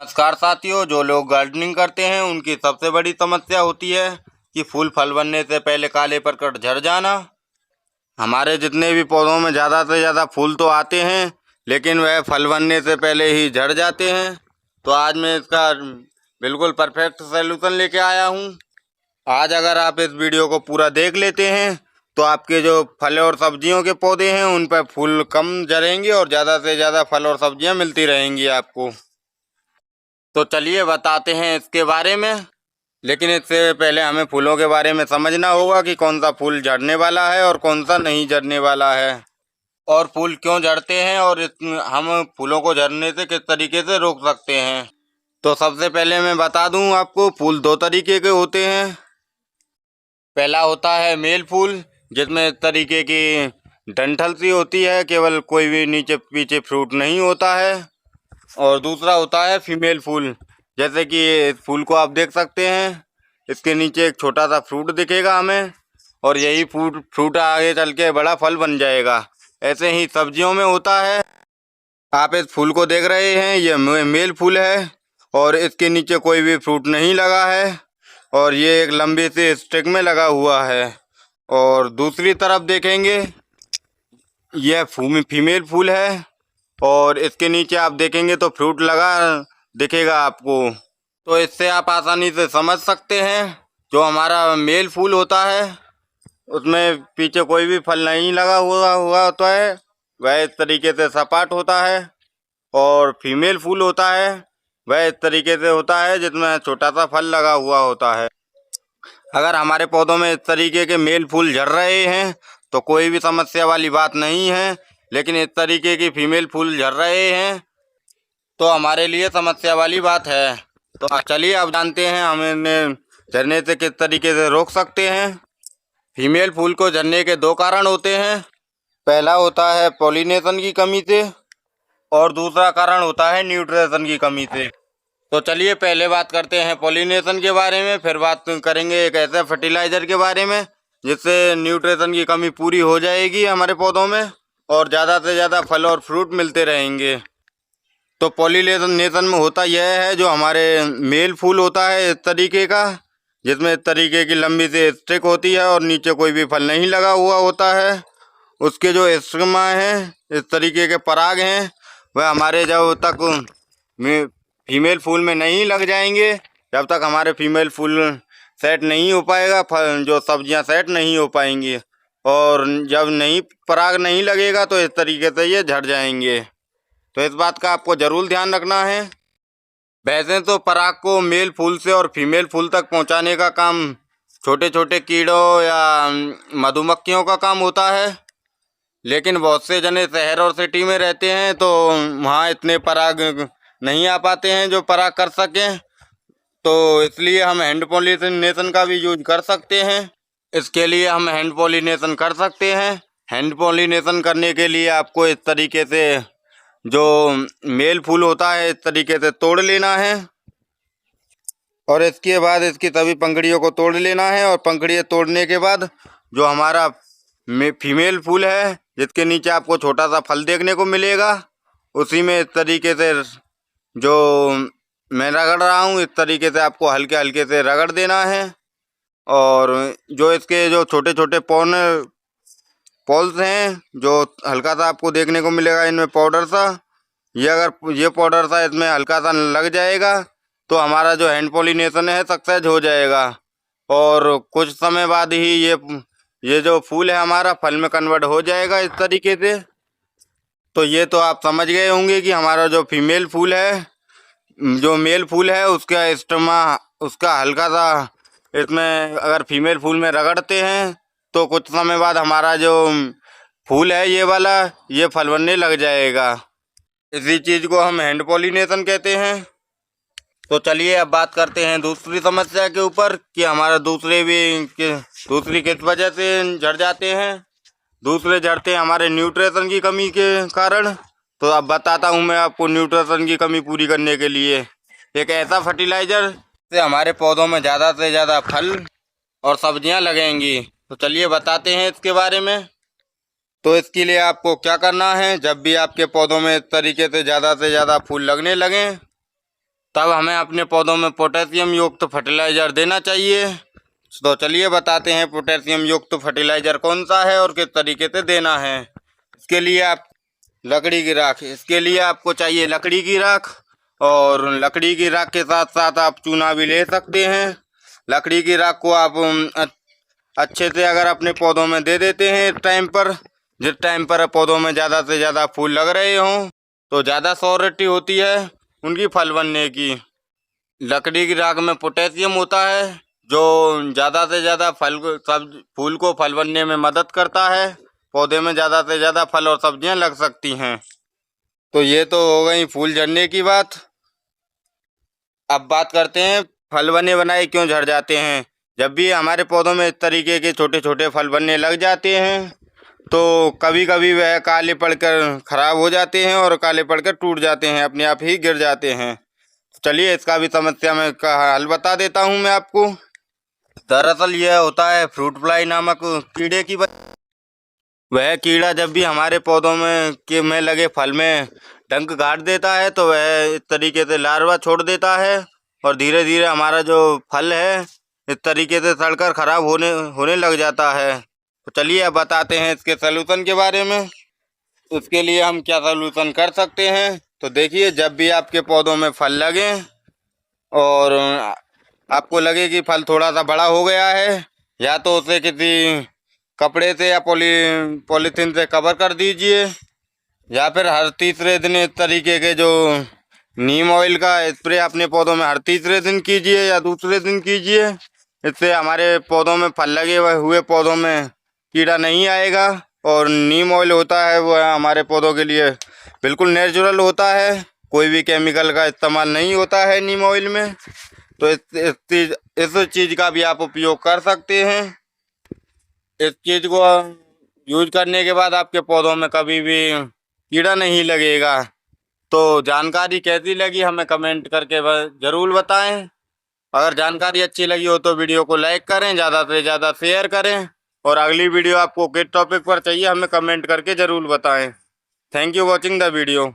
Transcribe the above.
नमस्कार साथियों, जो लोग गार्डनिंग करते हैं उनकी सबसे बड़ी समस्या होती है कि फूल फल बनने से पहले काले प्रकट झड़ जाना। हमारे जितने भी पौधों में ज़्यादा से ज़्यादा फूल तो आते हैं, लेकिन वह फल बनने से पहले ही झड़ जाते हैं। तो आज मैं इसका बिल्कुल परफेक्ट सलूशन लेके आया हूँ। आज अगर आप इस वीडियो को पूरा देख लेते हैं तो आपके जो फल और सब्जियों के पौधे हैं उन पर फूल कम झड़ेंगे और ज़्यादा से ज़्यादा फल और सब्जियाँ मिलती रहेंगी आपको। तो चलिए बताते हैं इसके बारे में, लेकिन इससे पहले हमें फूलों के बारे में समझना होगा कि कौन सा फूल झड़ने वाला है और कौन सा नहीं झड़ने वाला है, और फूल क्यों झड़ते हैं और हम फूलों को झड़ने से किस तरीके से रोक सकते हैं। तो सबसे पहले मैं बता दूं आपको, फूल दो तरीके के होते हैं। पहला होता है मेल फूल, जिसमें इस तरीके की डंठल सी होती है, केवल कोई भी नीचे पीछे फ्रूट नहीं होता है। और दूसरा होता है फीमेल फूल, जैसे कि इस फूल को आप देख सकते हैं, इसके नीचे एक छोटा सा फ्रूट दिखेगा हमें, और यही फ्रूट आगे चल के बड़ा फल बन जाएगा। ऐसे ही सब्जियों में होता है। आप इस फूल को देख रहे हैं, ये मेल फूल है और इसके नीचे कोई भी फ्रूट नहीं लगा है, और ये एक लंबी सी स्टिक में लगा हुआ है। और दूसरी तरफ देखेंगे, यह फीमेल फूल है और इसके नीचे आप देखेंगे तो फ्रूट लगा दिखेगा आपको। तो इससे आप आसानी से समझ सकते हैं, जो हमारा मेल फूल होता है उसमें पीछे कोई भी फल नहीं लगा हुआ होता है, वह इस तरीके से सपाट होता है। और फीमेल फूल होता है वह इस तरीके से होता है, जिसमें छोटा सा फल लगा हुआ होता है। अगर हमारे पौधों में इस तरीके के मेल फूल झड़ रहे हैं तो कोई भी समस्या वाली बात नहीं है, लेकिन इस तरीके की फीमेल फूल झड़ रहे हैं तो हमारे लिए समस्या वाली बात है। तो चलिए अब जानते हैं हम इन्हें झड़ने से किस तरीके से रोक सकते हैं। फीमेल फूल को झड़ने के दो कारण होते हैं। पहला होता है पॉलिनेशन की कमी से और दूसरा कारण होता है न्यूट्रिशन की कमी से। तो चलिए पहले बात करते हैं पॉलिनेशन के बारे में, फिर बात करेंगे एक ऐसे फर्टिलाइज़र के बारे में जिससे न्यूट्रिशन की कमी पूरी हो जाएगी हमारे पौधों में और ज़्यादा से ज़्यादा फल और फ्रूट मिलते रहेंगे। तो पॉलिनेशन में होता यह है, जो हमारे मेल फूल होता है इस तरीके का, जिसमें इस तरीके की लंबी सी स्टिक होती है और नीचे कोई भी फल नहीं लगा हुआ होता है। उसके जो स्टिग्मा हैं, इस तरीके के पराग हैं, वह हमारे जब तक फीमेल फूल में नहीं लग जाएंगे, जब तक हमारे फीमेल फूल सेट नहीं हो पाएगा, जो सब्जियां सेट नहीं हो पाएंगी, और जब नहीं पराग नहीं लगेगा तो इस तरीके से ये झड़ जाएंगे। तो इस बात का आपको ज़रूर ध्यान रखना है। वैसे तो पराग को मेल फूल से और फीमेल फूल तक पहुंचाने का काम छोटे छोटे कीड़ों या मधुमक्खियों का काम होता है, लेकिन बहुत से जने शहर और सिटी में रहते हैं तो वहाँ इतने पराग नहीं आ पाते हैं जो पराग कर सकें। तो इसलिए हम हैंड पॉलिनेशन का भी यूज कर सकते हैं। इसके लिए हम हैंड पॉलिनेशन कर सकते हैं। हैंड पॉलिनेशन करने के लिए आपको इस तरीके से जो मेल फूल होता है इस तरीके से तोड़ लेना है, और इसके बाद इसकी सभी पंखुड़ियों को तोड़ लेना है। और पंखुड़ियाँ तोड़ने के बाद जो हमारा फीमेल फूल है, जिसके नीचे आपको छोटा सा फल देखने को मिलेगा, उसी में इस तरीके से जो मैं रगड़ रहा हूँ, इस तरीके से आपको हल्के हल्के से रगड़ देना है। और जो इसके जो छोटे छोटे पॉल्स हैं, जो हल्का सा आपको देखने को मिलेगा इनमें पाउडर सा, ये अगर ये पाउडर सा इसमें हल्का सा लग जाएगा तो हमारा जो हैंड पॉलिनेशन है सक्सेस हो जाएगा, और कुछ समय बाद ही ये जो फूल है हमारा फल में कन्वर्ट हो जाएगा इस तरीके से। तो ये तो आप समझ गए होंगे कि हमारा जो फीमेल फूल है, जो मेल फूल है, उसका स्टेमा उसका हल्का सा इसमें अगर फीमेल फूल में रगड़ते हैं तो कुछ समय बाद हमारा जो फूल है ये वाला, ये फल बनने लग जाएगा। इसी चीज़ को हम हैंड पॉलिनेशन कहते हैं। तो चलिए अब बात करते हैं दूसरी समस्या के ऊपर कि हमारा दूसरी किस वजह से झड़ जाते हैं। दूसरे झड़ते हैं हमारे न्यूट्रिशन की कमी के कारण। तो अब बताता हूँ मैं आपको न्यूट्रिशन की कमी पूरी करने के लिए एक ऐसा फर्टिलाइज़र से हमारे पौधों में ज़्यादा से ज़्यादा फल और सब्जियाँ लगेंगी। तो चलिए बताते हैं इसके बारे में। तो इसके लिए आपको क्या करना है, जब भी आपके पौधों में इस तरीके से ज़्यादा फूल लगने लगें तब हमें अपने पौधों में पोटेशियम युक्त फर्टिलाइज़र देना चाहिए। तो चलिए बताते हैं पोटेशियम युक्त फर्टिलाइज़र कौन सा है और किस तरीके से देना है। इसके लिए आप लकड़ी की राख, इसके लिए आपको चाहिए लकड़ी की राख, और लकड़ी की राख के साथ साथ आप चूना भी ले सकते हैं। लकड़ी की राख को आप अच्छे से अगर अपने पौधों में दे देते हैं टाइम पर, जिस टाइम पर पौधों में ज़्यादा से ज़्यादा फूल लग रहे हों, तो ज़्यादा श्योरिटी होती है उनकी फल बनने की। लकड़ी की राख में पोटेशियम होता है जो ज़्यादा से ज़्यादा फूल को फल बनने में मदद करता है। पौधे में ज़्यादा से ज़्यादा फल और सब्जियां लग सकती हैं। तो ये तो हो गई फूल झड़ने की बात। अब बात करते हैं फल बने बनाए क्यों झड़ जाते हैं। जब भी हमारे पौधों में इस तरीके के छोटे छोटे फल बनने लग जाते हैं तो कभी कभी वह काले पड़कर ख़राब हो जाते हैं और काले पड़कर टूट जाते हैं, अपने आप ही गिर जाते हैं। चलिए इसका भी समस्या में का हल बता देता हूँ मैं आपको। दरअसल यह होता है फ्रूट फ्लाई नामक कीड़े की वजह। वह कीड़ा जब भी हमारे पौधों में लगे फल में डंक गाड़ देता है तो वह इस तरीके से लार्वा छोड़ देता है और धीरे धीरे हमारा जो फल है इस तरीके से सड़कर ख़राब होने लग जाता है। तो चलिए अब बताते हैं इसके सलूशन के बारे में। उसके लिए हम क्या सलूशन कर सकते हैं। तो देखिए, जब भी आपके पौधों में फल लगे और आपको लगे कि फल थोड़ा सा बड़ा हो गया है, या तो उसे किसी कपड़े से या पॉलीथीन से कवर कर दीजिए, या फिर हर तीसरे दिन इस तरीके के जो नीम ऑयल का स्प्रे अपने पौधों में हर तीसरे दिन कीजिए या दूसरे दिन कीजिए। इससे हमारे पौधों में फल लगे हुए पौधों में कीड़ा नहीं आएगा। और नीम ऑयल होता है वह हमारे पौधों के लिए बिल्कुल नेचुरल होता है, कोई भी केमिकल का इस्तेमाल नहीं होता है नीम ऑयल में। तो इस चीज़ का भी आप उपयोग कर सकते हैं। इस चीज़ को यूज करने के बाद आपके पौधों में कभी भी कीड़ा नहीं लगेगा। तो जानकारी कैसी लगी हमें कमेंट करके ज़रूर बताएं। अगर जानकारी अच्छी लगी हो तो वीडियो को लाइक करें, ज़्यादा से ज़्यादा शेयर करें, और अगली वीडियो आपको किस टॉपिक पर चाहिए हमें कमेंट करके ज़रूर बताएं। Thank you watching the video.